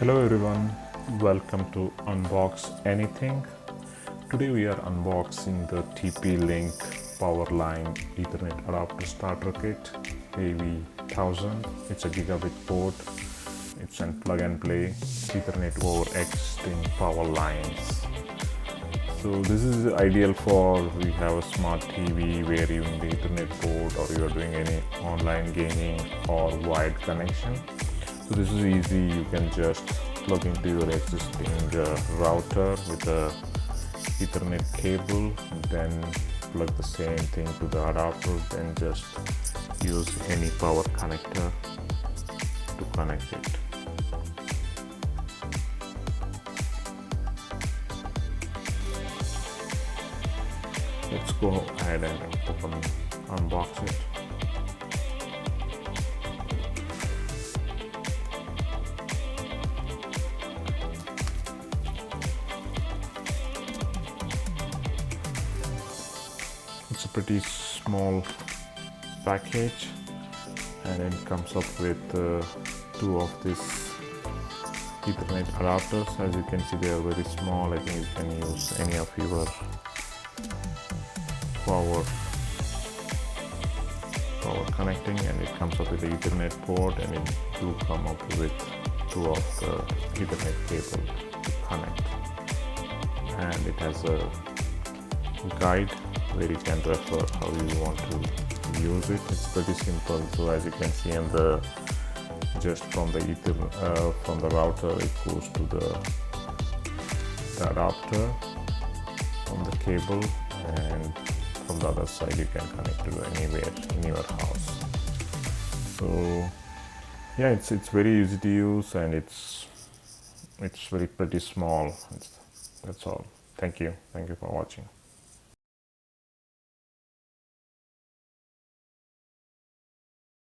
Hello everyone, welcome to Unbox-Anything. Today we are unboxing the TP-Link Powerline Ethernet Adapter Starter Kit AV1000. It's a gigabit port. It's a plug and play Ethernet over existing power lines. So this is ideal for we have a smart TV where you need the Ethernet port or you are doing any online gaming or wired connection. So this is easy. You can just plug into your existing router with a Ethernet cable, then plug the same thing to the adapter, then just use any power connector to connect it. Let's go ahead and unbox it. It's a pretty small package, and it comes up with two of these Ethernet adapters. As you can see, they are very small. I think you can use any of your power connecting, and it comes up with the Ethernet port, and it do come up with two of the Ethernet cable to connect, and it has a guide where you can refer how you want to use it. It's pretty simple. So as you can see on the just from the from the router, it goes to the adapter from the cable, and from the other side you can connect to anywhere in your house. So yeah, it's very easy to use, and it's pretty small. That's all. Thank you for watching.